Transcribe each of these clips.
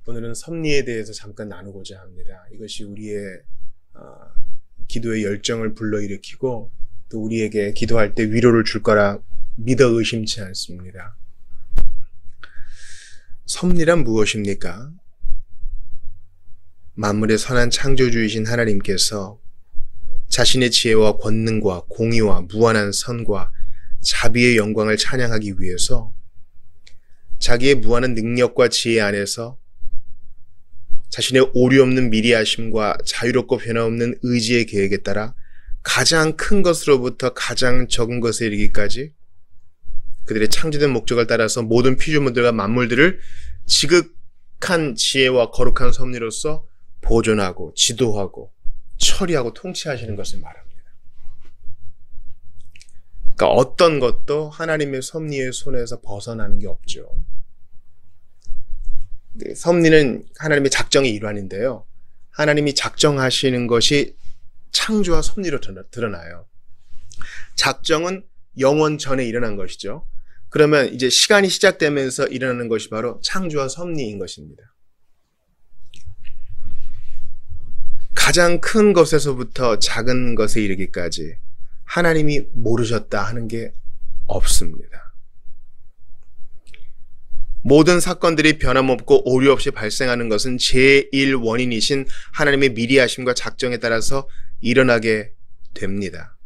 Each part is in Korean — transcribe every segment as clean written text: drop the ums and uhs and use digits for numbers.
오늘은 섭리에 대해서 잠깐 나누고자 합니다. 이것이 우리의 기도의 열정을 불러일으키고 또 우리에게 기도할 때 위로를 줄 거라 믿어 의심치 않습니다. 섭리란 무엇입니까? 만물의 선한 창조주이신 하나님께서 자신의 지혜와 권능과 공의와 무한한 선과 자비의 영광을 찬양하기 위해서 자기의 무한한 능력과 지혜 안에서 자신의 오류 없는 미리하심과 자유롭고 변함없는 의지의 계획에 따라 가장 큰 것으로부터 가장 적은 것에 이르기까지 그들의 창조된 목적을 따라서 모든 피조물들과 만물들을 지극한 지혜와 거룩한 섭리로서 보존하고 지도하고 처리하고 통치하시는 것을 말합니다. 그러니까 어떤 것도 하나님의 섭리의 손에서 벗어나는 게 없죠. 섭리는 하나님의 작정의 일환인데요. 하나님이 작정하시는 것이 창조와 섭리로 드러나요. 작정은 영원 전에 일어난 것이죠. 그러면 이제 시간이 시작되면서 일어나는 것이 바로 창조와 섭리인 것입니다. 가장 큰 것에서부터 작은 것에 이르기까지 하나님이 모르셨다 하는 게 없습니다. 모든 사건들이 변함없고 오류 없이 발생하는 것은 제1 원인이신 하나님의 미리하심과 작정에 따라서 일어나게 됩니다.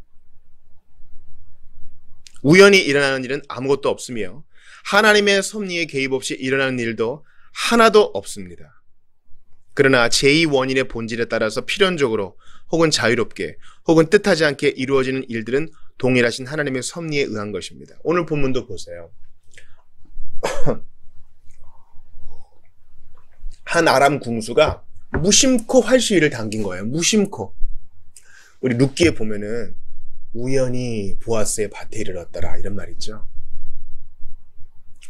우연히 일어나는 일은 아무것도 없으며 하나님의 섭리에 개입 없이 일어나는 일도 하나도 없습니다. 그러나 제2 원인의 본질에 따라서 필연적으로 혹은 자유롭게 혹은 뜻하지 않게 이루어지는 일들은 동일하신 하나님의 섭리에 의한 것입니다. 오늘 본문도 보세요. 한 아람 궁수가 무심코 활시위를 당긴 거예요. 무심코. 우리 룻기에 보면은 우연히 보아스의 밭에 이르렀더라 이런 말 있죠.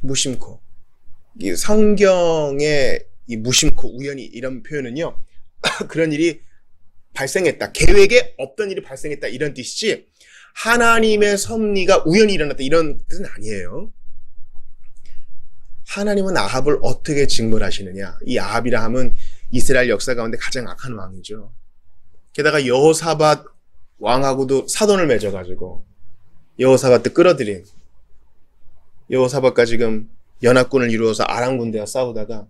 무심코. 이 성경에 이 무심코 우연히 이런 표현은요. 그런 일이 발생했다. 계획에 없던 일이 발생했다 이런 뜻이지 하나님의 섭리가 우연히 일어났다 이런 뜻은 아니에요. 하나님은 아합을 어떻게 징벌하시느냐. 이 아합이라 함은 이스라엘 역사 가운데 가장 악한 왕이죠. 게다가 여호사밧 왕하고도 사돈을 맺어가지고 여호사밧도 끌어들인 여호사밧과 지금 연합군을 이루어서 아람 군대와 싸우다가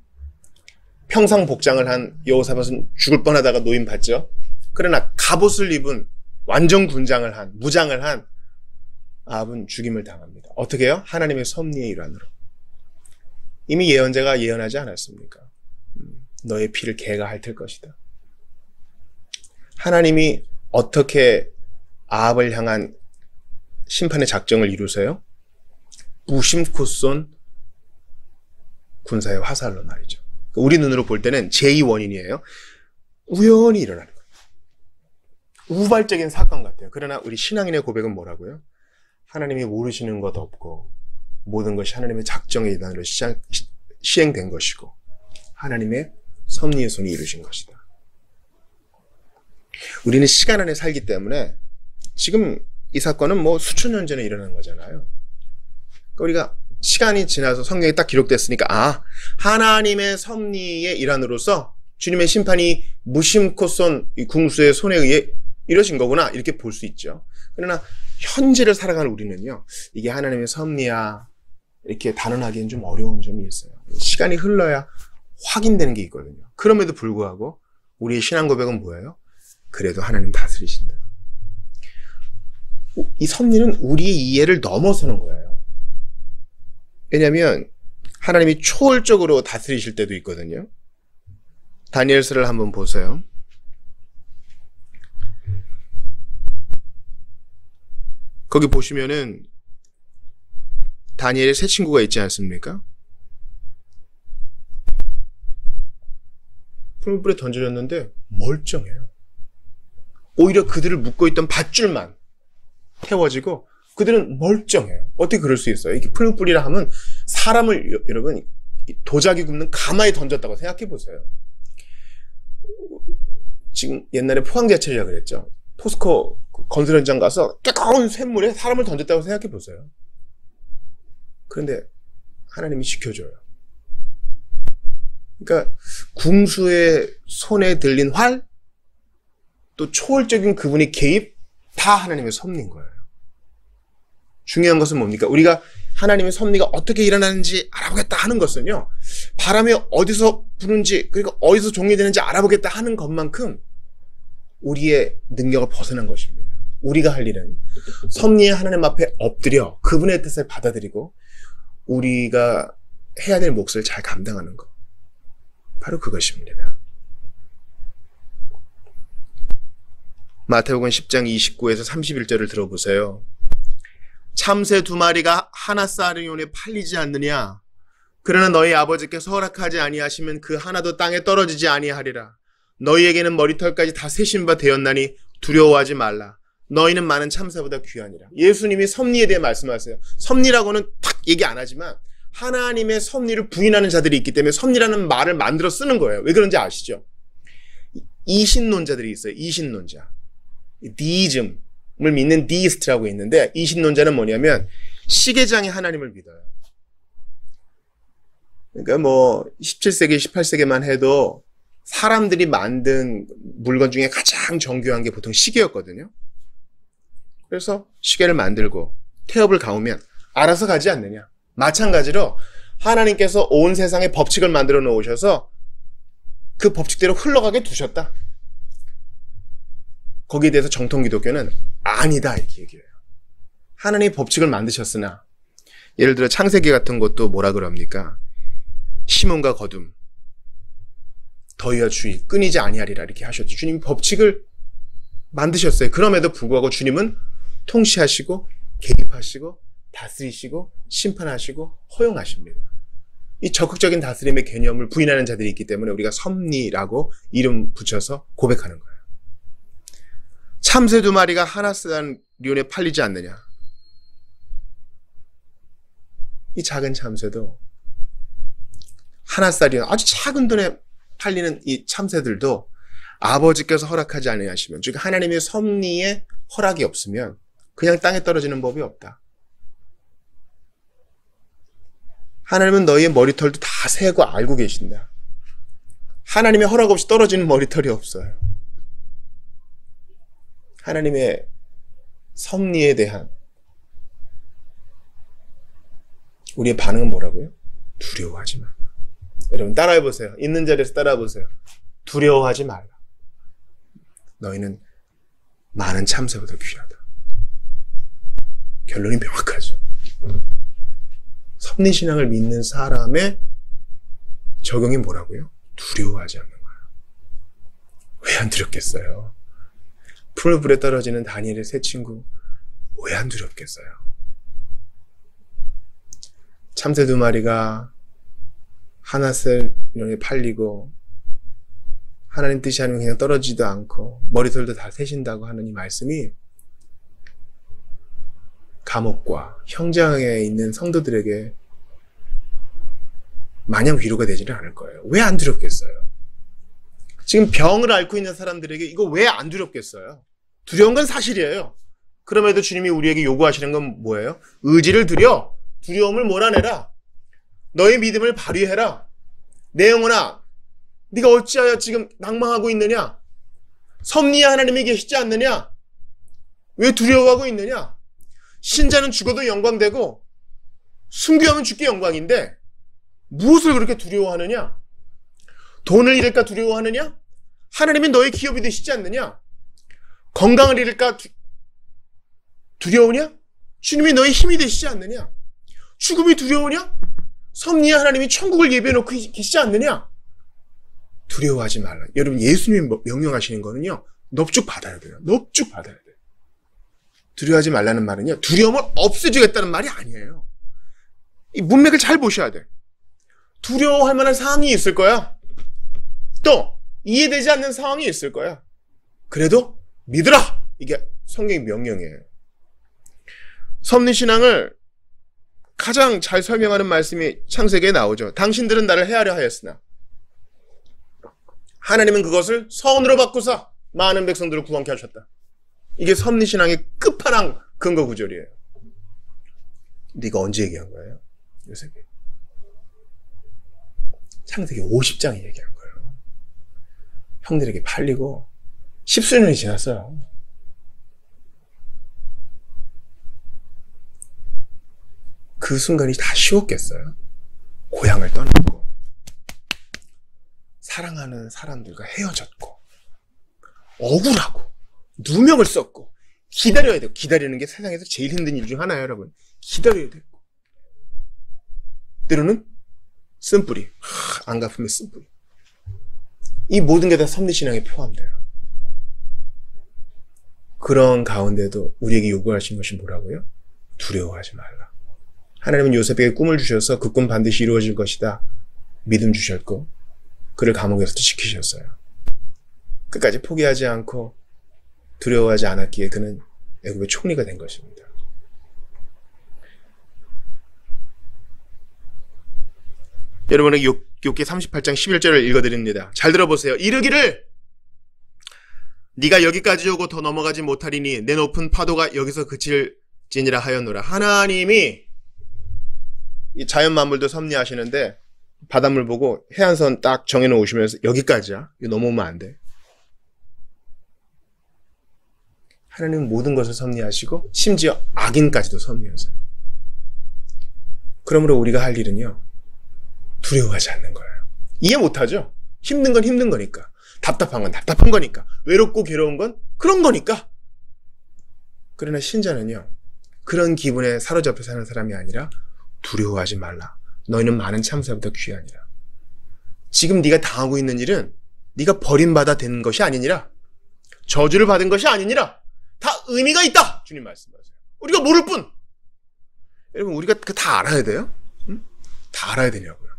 평상 복장을 한 여호사밧은 죽을 뻔하다가 노임 받죠. 그러나 갑옷을 입은 완전 군장을 한 무장을 한 아합은 죽임을 당합니다. 어떻게 해요? 하나님의 섭리의 일환으로. 이미 예언자가 예언하지 않았습니까? 너의 피를 개가 핥을 것이다. 하나님이 어떻게 아합을 향한 심판의 작정을 이루세요? 무심코 쏜 군사의 화살로 말이죠. 우리 눈으로 볼 때는 제2 원인이에요. 우연히 일어나는 거예요. 우발적인 사건 같아요. 그러나 우리 신앙인의 고백은 뭐라고요? 하나님이 모르시는 것 없고 모든 것이 하나님의 작정의 일환으로 시행된 것이고 하나님의 섭리의 손이 이루신 것이다. 우리는 시간 안에 살기 때문에 지금 이 사건은 뭐 수천 년 전에 일어난 거잖아요. 그러니까 우리가 시간이 지나서 성경에 딱 기록됐으니까 하나님의 섭리의 일환으로서 주님의 심판이 무심코 쏜 이 궁수의 손에 의해 이루어진 거구나 이렇게 볼 수 있죠. 그러나 현재를 살아가는 우리는요. 이게 하나님의 섭리야 이렇게 단언하기엔 좀 어려운 점이 있어요. 시간이 흘러야 확인되는 게 있거든요. 그럼에도 불구하고 우리의 신앙 고백은 뭐예요? 그래도 하나님 다스리신다. 이 섭리는 우리의 이해를 넘어서는 거예요. 왜냐하면 하나님이 초월적으로 다스리실 때도 있거든요. 다니엘서를 한번 보세요. 거기 보시면은 다니엘의 세 친구가 있지 않습니까? 풀무불에 던져졌는데 멀쩡해요. 오히려 그들을 묶고 있던 밧줄만 태워지고 그들은 멀쩡해요. 어떻게 그럴 수 있어요? 이게 풀무불이라 하면 사람을 여러분 도자기 굽는 가마에 던졌다고 생각해 보세요. 지금 옛날에 포항제철이라고 그랬죠. 포스코 건설 현장 가서 뜨거운 쇳물에 사람을 던졌다고 생각해 보세요. 그런데 하나님이 지켜줘요. 그러니까 궁수의 손에 들린 활, 또 초월적인 그분의 개입, 다 하나님의 섭리인 거예요. 중요한 것은 뭡니까? 우리가 하나님의 섭리가 어떻게 일어나는지 알아보겠다 하는 것은요, 바람이 어디서 부는지, 그리고 어디서 종료되는지 알아보겠다 하는 것만큼 우리의 능력을 벗어난 것입니다. 우리가 할 일은 섭리의 하나님 앞에 엎드려 그분의 뜻을 받아들이고 우리가 해야 될 몫을 잘 감당하는 것. 바로 그것입니다. 마태복음 10장 29에서 31절을 들어보세요. 참새 2마리가 하나 쌀이온에 팔리지 않느냐? 그러나 너희 아버지께서 허락하지 아니하시면 그 하나도 땅에 떨어지지 아니하리라. 너희에게는 머리털까지 다 세신 바 되었나니 두려워하지 말라. 너희는 많은 참새보다 귀하니라. 예수님이 섭리에 대해 말씀하세요. 섭리라고는 딱 얘기 안 하지만 하나님의 섭리를 부인하는 자들이 있기 때문에 섭리라는 말을 만들어 쓰는 거예요. 왜 그런지 아시죠? 이신론자들이 있어요. 이신론자. 디이즘을 믿는 디이스트라고 있는데, 이신론자는 뭐냐면 시계장의 하나님을 믿어요. 그러니까 뭐 17세기, 18세기만 해도 사람들이 만든 물건 중에 가장 정교한 게 보통 시계였거든요. 그래서 시계를 만들고 태엽을 가우면 알아서 가지 않느냐. 마찬가지로 하나님께서 온 세상에 법칙을 만들어 놓으셔서 그 법칙대로 흘러가게 두셨다. 거기에 대해서 정통 기독교는 아니다 이렇게 얘기해요. 하나님이 법칙을 만드셨으나, 예를 들어 창세기 같은 것도 뭐라 그럽니까? 심음과 거둠, 더위와 추위 끊이지 아니하리라 이렇게 하셨죠. 주님이 법칙을 만드셨어요. 그럼에도 불구하고 주님은 통치하시고 개입하시고 다스리시고 심판하시고 허용하십니다. 이 적극적인 다스림의 개념을 부인하는 자들이 있기 때문에 우리가 섭리라고 이름 붙여서 고백하는 거예요. 참새 2마리가 하나 쌀이온에 팔리지 않느냐? 이 작은 참새도 하나 쌀이온, 아주 작은 돈에 팔리는 이 참새들도 아버지께서 허락하지 아니하시면, 즉 하나님의 섭리에 허락이 없으면 그냥 땅에 떨어지는 법이 없다. 하나님은 너희의 머리털도 다 세고 알고 계신다. 하나님의 허락 없이 떨어지는 머리털이 없어요. 하나님의 섭리에 대한 우리의 반응은 뭐라고요? 두려워하지 말라. 여러분 따라해보세요. 있는 자리에서 따라해보세요. 두려워하지 말라. 너희는 많은 참새보다 귀하다. 결론이 명확하죠. 섭리신앙을 믿는 사람의 적용이 뭐라고요? 두려워하지 않는 거예요. 왜 안 두렵겠어요? 풀 불에 떨어지는 다니엘의 세 친구 왜 안 두렵겠어요? 참새 2마리가 하나 쌀이온에 팔리고 하나님 뜻이 아니면 그냥 떨어지지도 않고 머리털도 다 세신다고 하는 이 말씀이 감옥과 형장에 있는 성도들에게 마냥 위로가 되지는 않을 거예요. 왜 안 두렵겠어요? 지금 병을 앓고 있는 사람들에게 이거 왜 안 두렵겠어요? 두려운 건 사실이에요. 그럼에도 주님이 우리에게 요구하시는 건 뭐예요? 의지를 들여 두려움을 몰아내라. 너의 믿음을 발휘해라. 내 영혼아, 네가 어찌하여 지금 낭망하고 있느냐? 섭리의 하나님이 계시지 않느냐? 왜 두려워하고 있느냐? 신자는 죽어도 영광되고 순교하면 죽기 영광인데 무엇을 그렇게 두려워하느냐? 돈을 잃을까 두려워하느냐? 하나님이 너의 기업이 되시지 않느냐? 건강을 잃을까 두려우냐? 주님이 너의 힘이 되시지 않느냐? 죽음이 두려우냐? 섭리의 하나님이 천국을 예비해놓고 계시지 않느냐? 두려워하지 말라. 여러분 예수님이 명령하시는 거는요, 넙죽 받아야 돼요. 넙죽 받아야 돼요. 두려워하지 말라는 말은요, 두려움을 없애주겠다는 말이 아니에요. 이 문맥을 잘 보셔야 돼. 두려워할 만한 상황이 있을 거야. 또 이해되지 않는 상황이 있을 거야. 그래도 믿으라. 이게 성경의 명령이에요. 섭리신앙을 가장 잘 설명하는 말씀이 창세기에 나오죠. 당신들은 나를 헤아려 하였으나 하나님은 그것을 선으로 바꾸사 많은 백성들을 구원케 하셨다. 이게 섭리신앙의 끝판왕 근거 구절이에요. 네가 언제 얘기한 거예요? 요셉이. 창세기 50장이 얘기한 거예요. 형들에게 팔리고 10수년이 지났어요. 그 순간이 다 쉬웠겠어요? 고향을 떠났고 사랑하는 사람들과 헤어졌고 억울하고 누명을 썼고 기다려야 돼요. 기다리는 게 세상에서 제일 힘든 일 중 하나예요, 여러분. 기다려야 되고 때로는 쓴뿌리, 안 갚으면 쓴뿌리. 이 모든 게 다 섭리신앙에 포함돼요. 그런 가운데도 우리에게 요구하신 것이 뭐라고요? 두려워하지 말라. 하나님은 요셉에게 꿈을 주셔서 그 꿈 반드시 이루어질 것이다 믿음 주셨고 그를 감옥에서도 지키셨어요. 끝까지 포기하지 않고 두려워하지 않았기에 그는 애굽의 총리가 된 것입니다. 여러분에게 욥기 38장 11절을 읽어드립니다. 잘 들어보세요. 이르기를 네가 여기까지 오고 더 넘어가지 못하리니 내 높은 파도가 여기서 그칠지니라 하였노라. 하나님이 이 자연 만물도 섭리하시는데 바닷물 보고 해안선 딱 정해놓으시면서 여기까지야. 이거 넘어오면 안 돼. 하나님은 모든 것을 섭리하시고 심지어 악인까지도 섭리하세요. 그러므로 우리가 할 일은요. 두려워하지 않는 거예요. 이해 못하죠? 힘든 건 힘든 거니까. 답답한 건 답답한 거니까. 외롭고 괴로운 건 그런 거니까. 그러나 신자는요. 그런 기분에 사로잡혀 사는 사람이 아니라 두려워하지 말라. 너희는 많은 참사보다 귀하니라. 지금 네가 당하고 있는 일은 네가 버림받아 된 것이 아니니라. 저주를 받은 것이 아니니라. 다 의미가 있다. 주님 말씀하세요. 우리가 모를 뿐. 여러분 우리가 다 알아야 돼요? 응? 다 알아야 되냐고요.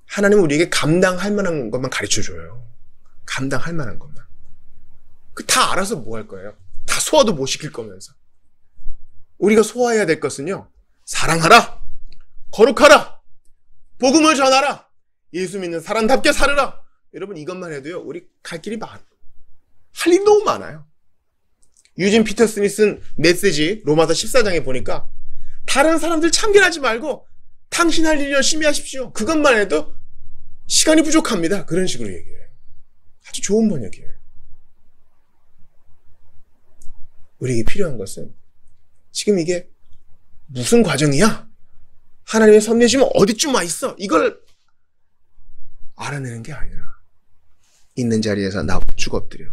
하나님은 우리에게 감당할 만한 것만 가르쳐줘요. 감당할 만한 것만. 다 알아서 뭐 할 거예요? 다 소화도 못 시킬 거면서. 우리가 소화해야 될 것은요. 사랑하라. 거룩하라. 복음을 전하라. 예수 믿는 사람답게 살으라. 여러분 이것만 해도요. 우리 갈 길이 많아. 할 일 너무 많아요. 유진 피터슨이 쓴 메시지 로마서 14장에 보니까 다른 사람들 참견하지 말고 당신 할 일 열심히 하십시오. 그것만 해도 시간이 부족합니다. 그런 식으로 얘기해요. 아주 좋은 번역이에요. 우리에게 필요한 것은 지금 이게 무슨 과정이야? 하나님의 섭리하시면 어디쯤 와 있어? 이걸 알아내는 게 아니라 있는 자리에서 쭉 엎드려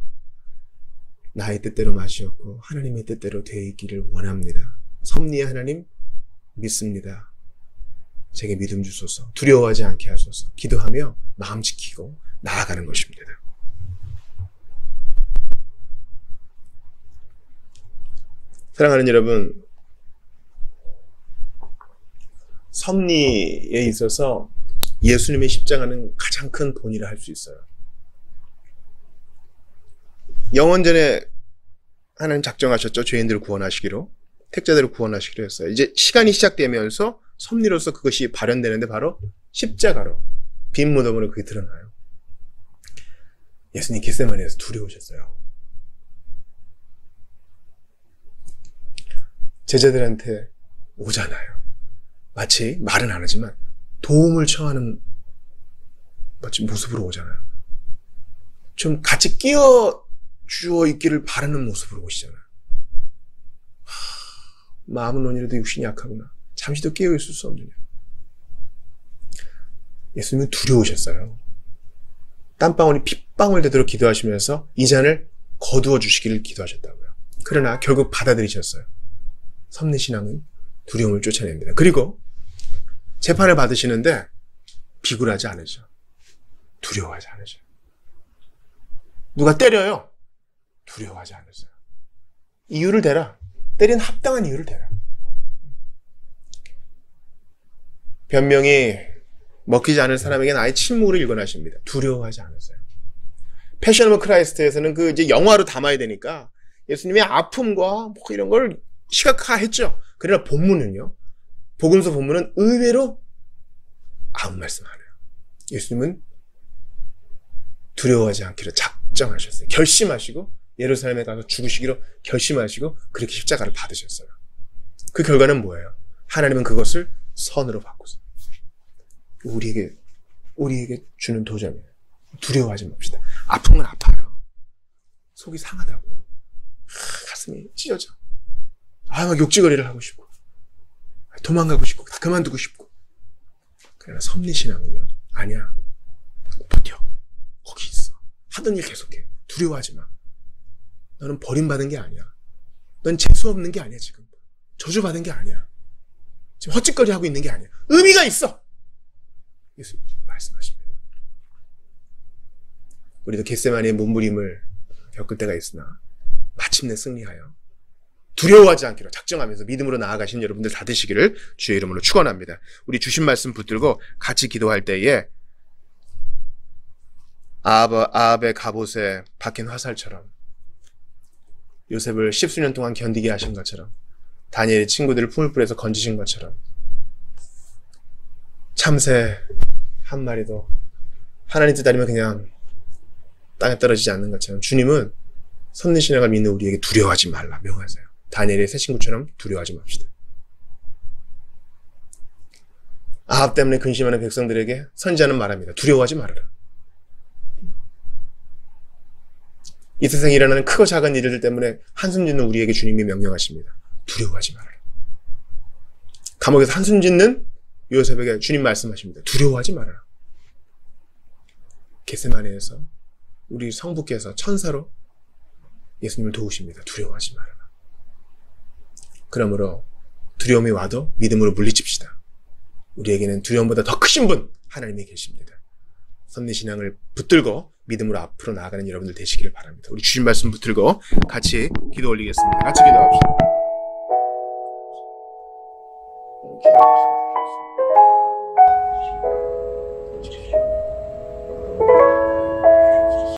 나의 뜻대로 마시었고 하나님의 뜻대로 되어 있기를 원합니다. 섭리의 하나님 믿습니다. 제게 믿음 주소서. 두려워하지 않게 하소서. 기도하며 마음 지키고 나아가는 것입니다. 사랑하는 여러분, 섭리에 있어서 예수님의 십자가는 가장 큰 본이라 할 수 있어요. 영원전에 하나님 작정하셨죠. 죄인들을 구원하시기로. 택자들을 구원하시기로 했어요. 이제 시간이 시작되면서 섭리로서 그것이 발현되는데 바로 십자가로 빈 무덤으로 그게 드러나요. 예수님 겟세마네에서 두려우셨어요. 제자들한테 오잖아요. 마치 말은 안 하지만 도움을 청하는 마치 모습으로 오잖아요. 좀 같이 끼어주어 있기를 바라는 모습으로 오시잖아요. 마음은 온이라도 육신이 약하구나. 잠시도 깨어있을 수 없느냐. 예수님은 두려우셨어요. 땀방울이 핏방울 되도록 기도하시면서 이 잔을 거두어 주시기를 기도하셨다고요. 그러나 결국 받아들이셨어요. 섭리신앙은 두려움을 쫓아냅니다. 그리고 재판을 받으시는데 비굴하지 않으죠. 두려워하지 않으죠. 누가 때려요? 두려워하지 않으세요. 이유를 대라. 때린 합당한 이유를 대라. 변명이 먹히지 않을 사람에게는 아예 침묵으로 일관하십니다. 두려워하지 않으세요. 패션 오브 크라이스트에서는 그 이제 영화로 담아야 되니까 예수님의 아픔과 뭐 이런 걸 시각화했죠. 그러나 본문은요. 복음서 본문은 의외로 아무 말씀 안 해요. 예수님은 두려워하지 않기로 작정하셨어요. 결심하시고 예루살렘에 가서 죽으시기로 결심하시고 그렇게 십자가를 받으셨어요. 그 결과는 뭐예요? 하나님은 그것을 선으로 바꾸세요. 우리에게 우리에게 주는 도전이에요. 두려워하지 맙시다. 아픈 건 아파요. 속이 상하다고요. 가슴이 찢어져. 막 욕지거리를 하고 싶고, 도망가고 싶고, 다 그만두고 싶고. 그러나 섭리신앙은요, 아니야. 버텨. 거기 있어. 하던 일 계속해. 두려워하지 마. 너는 버림받은 게 아니야. 넌 재수 없는 게 아니야, 지금. 저주받은 게 아니야. 지금 헛짓거리 하고 있는 게 아니야. 의미가 있어! 예수 말씀하십니다. 우리도 겟세마니의 몸부림을 겪을 때가 있으나 마침내 승리하여 두려워하지 않기로 작정하면서 믿음으로 나아가신 여러분들 다 되시기를 주의 이름으로 축원합니다. 우리 주신 말씀 붙들고 같이 기도할 때에 아합의 갑옷에 박힌 화살처럼 요셉을 10수년 동안 견디게 하신 것처럼 다니엘의 친구들을 품을 불에서 건지신 것처럼 참새 한 마리도 하나님 뜻 아니면 그냥 땅에 떨어지지 않는 것처럼 주님은 섭리신앙을 믿는 우리에게 두려워하지 말라 명하세요. 다니엘의 세 친구처럼 두려워하지 맙시다. 아합 때문에 근심하는 백성들에게 선지자는 말합니다. 두려워하지 말아라. 이 세상에 일어나는 크고 작은 일들 때문에 한숨 짓는 우리에게 주님이 명령하십니다. 두려워하지 말아라. 감옥에서 한숨 짓는 요셉에게 주님 말씀하십니다. 두려워하지 말아라. 겟세마네에서 우리 성부께서 천사로 예수님을 도우십니다. 두려워하지 말아라. 그러므로 두려움이 와도 믿음으로 물리칩시다. 우리에게는 두려움보다 더 크신 분 하나님이 계십니다. 섭리신앙을 붙들고 믿음으로 앞으로 나아가는 여러분들 되시기를 바랍니다. 우리 주신 말씀 붙들고 같이 기도 올리겠습니다. 같이 기도합시다.